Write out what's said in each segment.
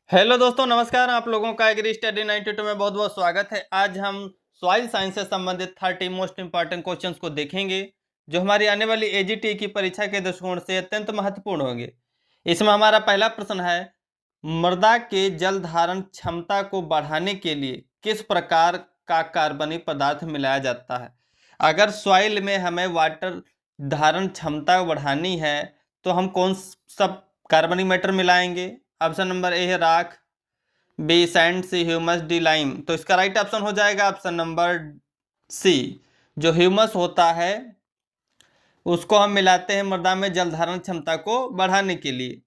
Hello दोस्तों, नमस्कार। आप लोगों का एग्री स्टडी 92 में बहुत बहुत स्वागत है। आज हम सॉइल साइंस से संबंधित 30 मोस्ट इंपॉर्टेंट क्वेश्चंस को देखेंगे जो हमारी आने वाली एजीटी की परीक्षा के दृष्टिकोण से अत्यंत महत्वपूर्ण होंगे। इसमें हमारा पहला प्रश्न है, मृदा के जल धारण क्षमता को बढ़ाने के लिए किस प्रकार का कार्बनिक पदार्थ मिलाया जाता है। अगर सॉइल में हमें वाटर धारण क्षमता बढ़ानी है तो हम कौन सा कार्बनिक मैटर मिलाएंगे। ऑप्शन नंबर ए है राख, बी सैंड, सी ह्यूमस, डी लाइम। तो इसका राइट ऑप्शन हो जाएगा ऑप्शन नंबर सी। जो ह्यूमस होता है उसको हम मिलाते हैं मृदा में जल धारण क्षमता को बढ़ाने के लिए।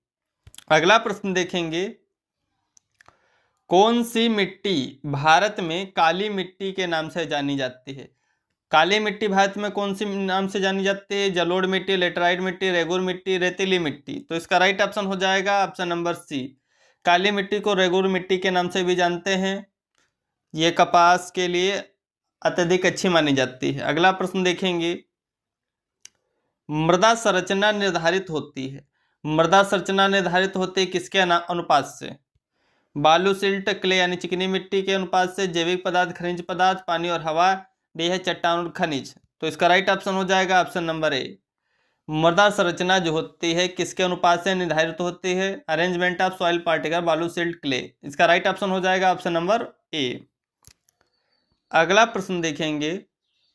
अगला प्रश्न देखेंगे, कौन सी मिट्टी भारत में काली मिट्टी के नाम से जानी जाती है। काली मिट्टी भारत में कौन सी नाम से जानी जाती है। जलोढ़ मिट्टी, लेटराइट मिट्टी, रेगुर मिट्टी, रेतीली मिट्टी। तो इसका राइट ऑप्शन हो जाएगा ऑप्शन नंबर सी। काली मिट्टी को रेगुर मिट्टी के नाम से भी जानते हैं। ये कपास के लिए अत्यधिक अच्छी मानी जाती है। अगला प्रश्न देखेंगे, मृदा संरचना निर्धारित होती है। मृदा संरचना निर्धारित होती है किसके अनुपात से। बालू, सिल्ट, क्ले यानी चिकनी मिट्टी के अनुपात से, जैविक पदार्थ, खनिज पदार्थ, पानी और हवा, डी है चट्टान और खनिज। तो इसका राइट ऑप्शन हो जाएगा ऑप्शन नंबर ए। मृदा संरचना जो होती है किसके अनुपात से निर्धारित होती है। अरेंजमेंट ऑफ सॉइल पार्टिकल, बालू, सिल्ट, क्ले। इसका राइट ऑप्शन हो जाएगा ऑप्शन नंबर ए। अगला प्रश्न देखेंगे,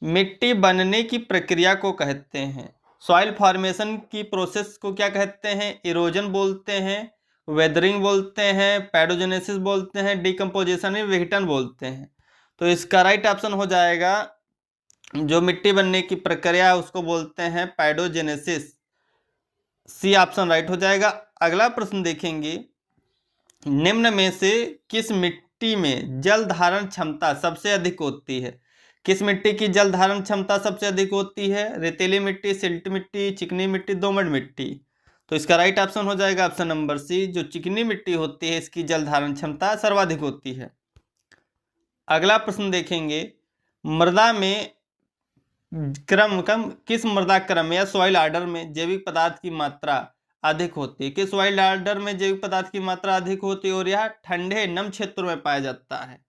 मिट्टी बनने की प्रक्रिया को कहते हैं। सॉइल फॉर्मेशन की प्रोसेस को क्या कहते हैं। इरोजन बोलते हैं, वेदरिंग बोलते हैं, पैडोजेनेसिस बोलते हैं, डिकम्पोजिशन या विघटन बोलते हैं। तो इसका राइट ऑप्शन हो जाएगा, जो मिट्टी बनने की प्रक्रिया है उसको बोलते हैं पैडोजेनेसिस। सी ऑप्शन राइट हो जाएगा। अगला प्रश्न देखेंगे, निम्न में से किस मिट्टी में जल धारण क्षमता सबसे अधिक होती है। किस मिट्टी की जल धारण क्षमता सबसे अधिक होती है। रेतीली मिट्टी, सिल्ट मिट्टी, चिकनी मिट्टी, दोमट मिट्टी। तो इसका राइट ऑप्शन हो जाएगा ऑप्शन नंबर सी। जो चिकनी मिट्टी होती है इसकी जल धारण क्षमता सर्वाधिक होती है। अगला प्रश्न देखेंगे, मृदा में किस मृदा क्रम या सॉइल आर्डर में जैविक पदार्थ की मात्रा अधिक होती है। किस सॉइल आर्डर में जैविक पदार्थ की मात्रा अधिक होती है और यह ठंडे नम क्षेत्रों में पाया जाता है।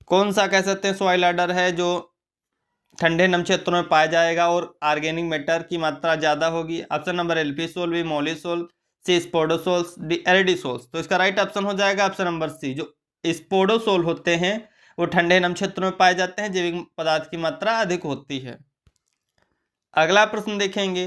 कौन सा कह सकते हैं सॉइल आर्डर है जो ठंडे नम क्षेत्रों में पाया जाएगा और ऑर्गेनिक मैटर की मात्रा ज्यादा होगी। Option number alfisol, B mollisol, C spodosols, D aridisols. तो इसका राइट ऑप्शन हो जाएगा ऑप्शन नंबर सी। जो स्पोडोसोल होते हैं वो ठंडे नम क्षेत्रों में पाए जाते हैं, जैविक पदार्थ की मात्रा अधिक होती है। अगला प्रश्न देखेंगे,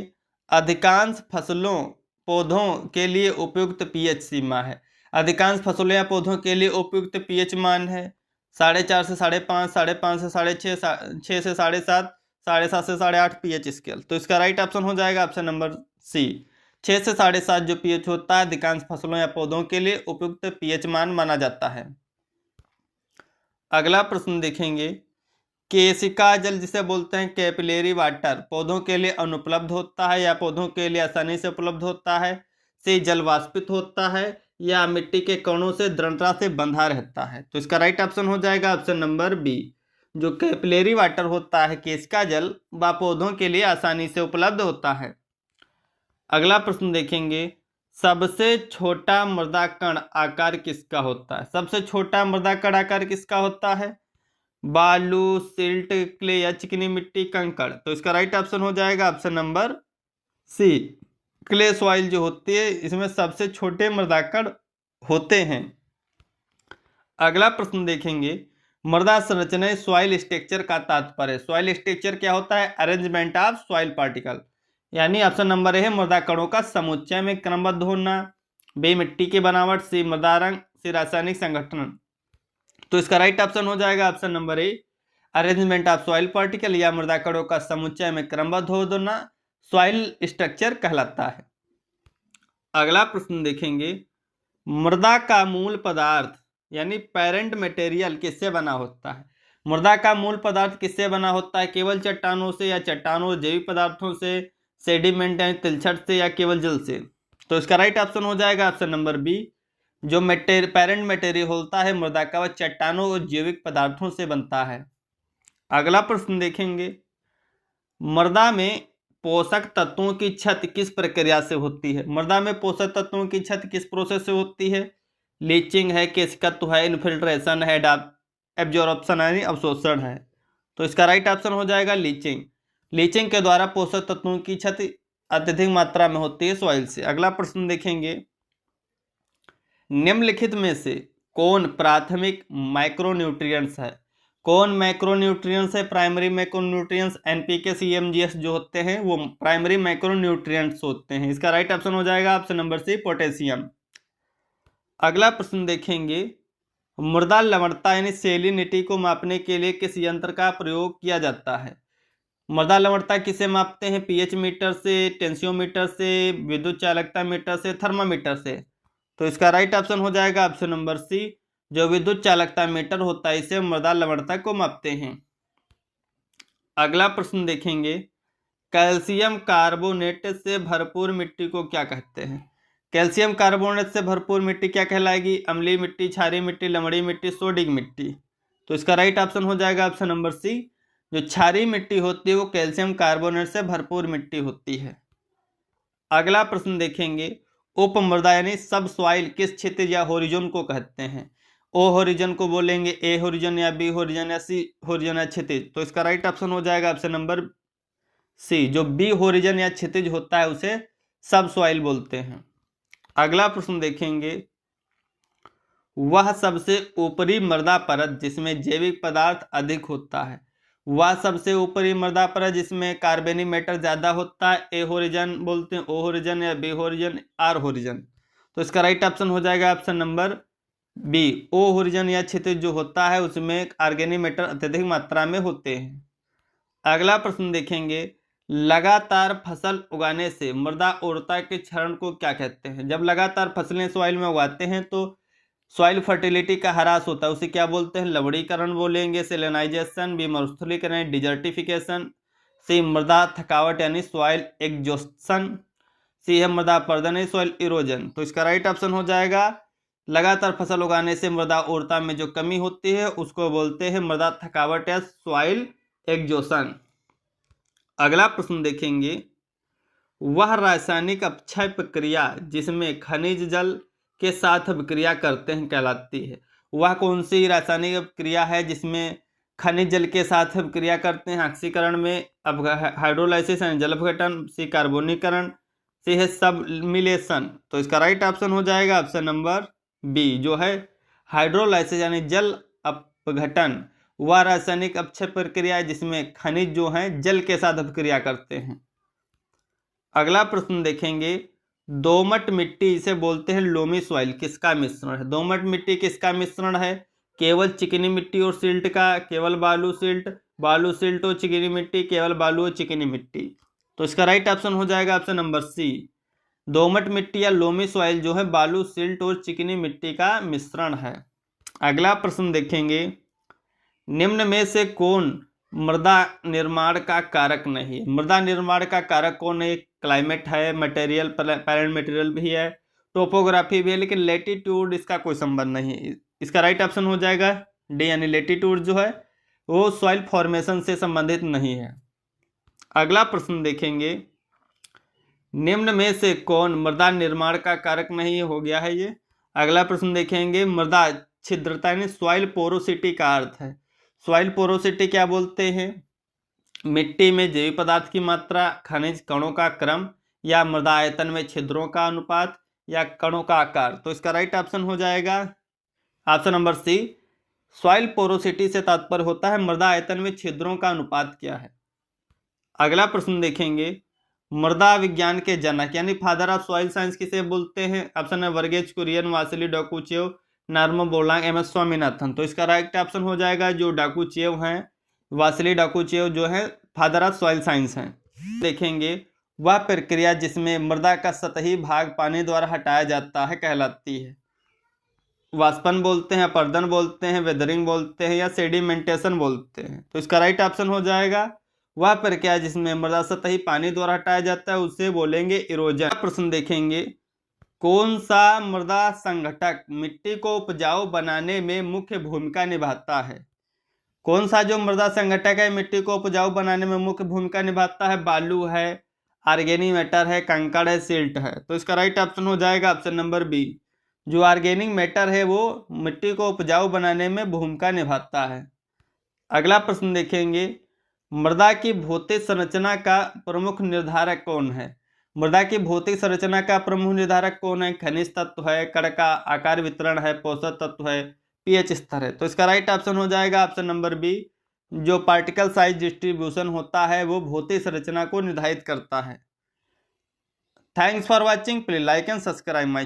अधिकांश फसलों पौधों के लिए उपयुक्त पीएच सीमा है। अधिकांश फसलों या पौधों के लिए उपयुक्त पीएच मान है 4.5 से 5.5, 5.5 से 6.5, 6 से 7.5, 7.5 से 8.5 पीएच स्केल। तो इसका राइट ऑप्शन हो जाएगा ऑप्शन नंबर सी। 6 से 7.5 जो पीएच होता है अधिकांश फसलों या पौधों के लिए उपयुक्त पीएच मान माना जाता है। अगला प्रश्न देखेंगे, केशिका जल जिसे बोलते हैं कैपिलरी वाटर पौधों के लिए अनुपलब्ध होता है या पौधों के लिए आसानी से उपलब्ध होता है। से जल वाष्पित होता है या मिट्टी के कणों से दृढ़ता से बंधा रहता है। तो इसका राइट ऑप्शन हो जाएगा ऑप्शन नंबर बी। जो कैपिलरी वाटर होता है केशिका जल वह पौधों के लिए आसानी से उपलब्ध होता है। अगला प्रश्न देखेंगे, सबसे छोटा मृदा कण आकार किसका होता है। सबसे छोटा मृदा कण आकार किसका होता है। बालू, सिल्ट, क्ले या चिकनी मिट्टी, कंकड़। तो इसका राइट ऑप्शन हो जाएगा option number C. Clay soil जो होती है इसमें सबसे छोटे मृदा कण होते हैं। अगला प्रश्न देखेंगे, मृदा संरचना सॉइल स्ट्रक्चर का तात्पर्य। सॉइल स्ट्रक्चर क्या होता है। अरेंजमेंट ऑफ सॉइल पार्टिकल, यानी ऑप्शन नंबर ए है मृदा कणों का समुच्चय में क्रमबद्ध होना। बी मिट्टी की बनावट, सी मृदा रंग, सी रासायनिक संगठन। तो इसका राइट ऑप्शन हो जाएगा option number A. Arrangement of soil particle या मृदा कणों का समुच्चय में क्रमबद्ध होना सॉइल स्ट्रक्चर कहलाता है। अगला प्रश्न देखेंगे, मृदा का मूल पदार्थ यानी पेरेंट मटेरियल किससे बना होता है। मृदा का मूल पदार्थ किससे बना होता है। केवल चट्टानों से या चट्टानों जैविक पदार्थों से, सेडिमेंट यानी तिलछट से या केवल जल से। तो इसका राइट ऑप्शन हो जाएगा ऑप्शन नंबर बी। जो पेरेंट मटेरियल होता है मृदा का वह चट्टानों और जैविक पदार्थों से बनता है। अगला प्रश्न देखेंगे, मृदा में पोषक तत्वों की छत किस प्रक्रिया से होती है। मृदा में पोषक तत्वों की छत किस प्रोसेस से होती है। लीचिंग है, केशिकत्व है, इन्फिल्ट्रेशन है, एब्जॉर्प्शन यानी अवशोषण है। तो इसका राइट ऑप्शन हो जाएगा लीचिंग। लीचिंग के द्वारा पोषक तत्वों की क्षति अत्यधिक मात्रा में होती है सॉइल से। अगला प्रश्न देखेंगे, निम्नलिखित में से कौन प्राथमिक माइक्रोन्यूट्रिएंट्स है? कौन मैक्रोन्यूट्रिएंट्स है? प्राइमरी मैक्रोन्यूट्रिएंट्स एनपीके सीएमजीएस जो होते हैं वो प्राइमरी मैक्रोन्यूट्रिएंट्स होते हैं। इसका राइट ऑप्शन हो जाएगा ऑप्शन नंबर सी, पोटेशियम। अगला प्रश्न देखेंगे, मृदा लवणता यानी सेलिनिटी को मापने के लिए किस यंत्र का प्रयोग किया जाता है? मृदा लवणता किसे मापते हैं? पीएच मीटर से, टेंसियोमीटर से, विद्युत चालकता मीटर से, थर्मामीटर से? तो इसका राइट ऑप्शन हो जाएगा ऑप्शन नंबर सी, जो विद्युत चालकता मीटर होता है इसे मृदा लवणता को मापते हैं। अगला प्रश्न देखेंगे, कैल्शियम कार्बोनेट से भरपूर मिट्टी को क्या कहते हैं? कैल्शियम कार्बोनेट से भरपूर मिट्टी क्या कहलाएगी? अम्लीय मिट्टी, क्षारीय मिट्टी, लवणीय मिट्टी, सोडिक मिट्टी? तो इसका राइट ऑप्शन हो जाएगा ऑप्शन नंबर सी, जो क्षारीय मिट्टी होती है वो कैल्शियम कार्बोनेट से भरपूर मिट्टी होती है। अगला प्रश्न देखेंगे, उपमृदा यानी सब सॉइल किस क्षितिज या होरिजोन को कहते हैं? ओ होरिजन को बोलेंगे, ए होरिजन या बी होरिजन या सी होरिजन या क्षितिज? तो इसका राइट ऑप्शन हो जाएगा ऑप्शन नंबर सी, जो बी होरिजन या क्षितिज होता है उसे सब सॉइल बोलते हैं। अगला प्रश्न देखेंगे, वह सबसे ऊपरी मृदा परत जिसमें जैविक पदार्थ अधिक होता है? वह सबसे ऊपरी मृदा परत जिसमें कार्बनिक मैटर ज्यादा होता है, ए होरिजन बोलते हैं, ओ होरिजन या बी होरिजन, आर होरिजन? तो इसका राइट ऑप्शन हो जाएगा ऑप्शन नंबर बी, ओ होरिजन या क्षितिज जो होता है उसमें ऑर्गेनिक मैटर अत्यधिक मात्रा में होते हैं। अगला प्रश्न देखेंगे, लगातार फसल उगाने से मृदा उर्वरता के क्षरण को क्या कहते हैं? जब लगातार फसलें सॉइल में उगाते हैं तो सॉइल फर्टिलिटी का ह्रास होता है, उसे क्या बोलते हैं? लवणीकरण बोलेंगे, सेलेनाइजेशन, बी मरुस्थलीकरण, डिजर्टिफिकेशन, सी मृदा थकावट यानी सॉइल एग्जॉस्शन, सी है मृदा अपरदन यानी सॉइल इरोजन? तो इसका राइट ऑप्शन हो जाएगा, लगातार फसल उगाने से मृदा उर्वरता में जो कमी होती है उसको बोलते हैं मृदा थकावट या सॉइल एग्जॉशन। अगला प्रश्न देखेंगे, वह रासायनिक अपक्षय प्रक्रिया जिसमें खनिज जल के साथ अभिक्रिया करते हैं कहलाती है? वह कौन सी रासायनिक अभिक्रिया है जिसमें खनिज जल के साथ अभिक्रिया करते हैं? ऑक्सीकरण में, हाइड्रोलाइसिस यानी जल अपघटन, सी कार्बोनीकरण, सी है सबमिलेशन? तो इसका राइट ऑप्शन हो जाएगा ऑप्शन नंबर बी, जो है हाइड्रोलाइसिस यानी जल अपघटन। वह रासायनिक अपक्षय प्रक्रिया है जिसमें खनिज जो है जल के साथ अभिक्रिया करते हैं। अगला प्रश्न देखेंगे, दोमट मिट्टी इसे बोलते हैं लोमी सॉइल किसका मिश्रण है? दोमट मिट्टी किसका मिश्रण है? केवल चिकनी मिट्टी और सिल्ट का, केवल बालू सिल्ट, बालू सिल्ट और चिकनी मिट्टी, केवल बालू और चिकनी मिट्टी? तो इसका राइट ऑप्शन हो जाएगा ऑप्शन नंबर सी, दोमट मिट्टी या लोमी सॉइल जो है बालू सिल्ट और चिकनी मिट्टी का मिश्रण है। अगला प्रश्न देखेंगे, निम्न में से कौन मृदा निर्माण का कारक नहीं है? मृदा निर्माण का कारक कौन है? क्लाइमेट है, मटेरियल, पैरेंट मटेरियल भी है, टोपोग्राफी भी है, लेकिन लेटीट्यूड इसका कोई संबंध नहीं है। इसका राइट ऑप्शन हो जाएगा डी, यानी लेटीट्यूड जो है वो सॉइल फॉर्मेशन से संबंधित नहीं है। अगला प्रश्न देखेंगे, निम्न में से कौन मृदा निर्माण का कारक नहीं है? हो गया है ये। अगला प्रश्न देखेंगे, मृदा छिद्रता यानी सॉइल पोरोसिटी का अर्थ है? सॉइल पोरोसिटी क्या बोलते हैं? मिट्टी में जैविक पदार्थ की मात्रा, खनिज कणों का क्रम, या मृदा आयतन में छिद्रों का अनुपात, या कणों का आकार? तो इसका राइट ऑप्शन हो जाएगा option number C, soil porosity से तात्पर्य होता है मृदा आयतन में छिद्रों का अनुपात क्या है। अगला प्रश्न देखेंगे, मृदा विज्ञान के जनक यानी फादर ऑफ सॉइल साइंस किसे बोलते हैं? ऑप्शन है Verghese Kurien, Vasily Dokuchaev, Norman Borlaug, M S Swaminathan? तो इसका राइट ऑप्शन हो जाएगा जो डॉकुचेव हैं, वासिली डॉकुचेव जो है फादर ऑफ सॉइल साइंस हैं। देखेंगे, वह प्रक्रिया जिसमें मृदा का सतही भाग पानी द्वारा हटाया जाता है कहलाती है? वाष्पन बोलते हैं, अपरदन बोलते हैं, वेदरिंग बोलते हैं, या सेडिमेंटेशन बोलते हैं? तो इसका राइट ऑप्शन हो जाएगा वह प्रक्रिया जिसमें मृदा सतही पानी द्वारा हटाया जाता है उसे बोलेंगे इरोजन। प्रश्न देखेंगे, कौन सा मृदा संघटक मिट्टी को उपजाऊ बनाने में मुख्य भूमिका निभाता है? कौन सा जो मृदा संघटक है मिट्टी को उपजाऊ बनाने में मुख्य भूमिका निभाता है? बालू है, ऑर्गेनिक मैटर है, कंकड़ है, सिल्ट है? तो इसका राइट ऑप्शन हो जाएगा ऑप्शन नंबर बी, जो ऑर्गेनिक मैटर है वो मिट्टी को उपजाऊ बनाने में भूमिका निभाता है। अगला प्रश्न देखेंगे, मृदा की भौतिक संरचना का प्रमुख निर्धारक कौन है? मृदा की भौतिक संरचना का प्रमुख निर्धारक कौन है? खनिज तत्व है, कण का आकार वितरण है, पोषक तत्व है, पीएच स्तर है। तो इसका राइट ऑप्शन हो जाएगा ऑप्शन नंबर बी, जो पार्टिकल साइज डिस्ट्रीब्यूशन होता है वो भौतिक संरचना को निर्धारित करता है। Thanks for watching, please like and subscribe my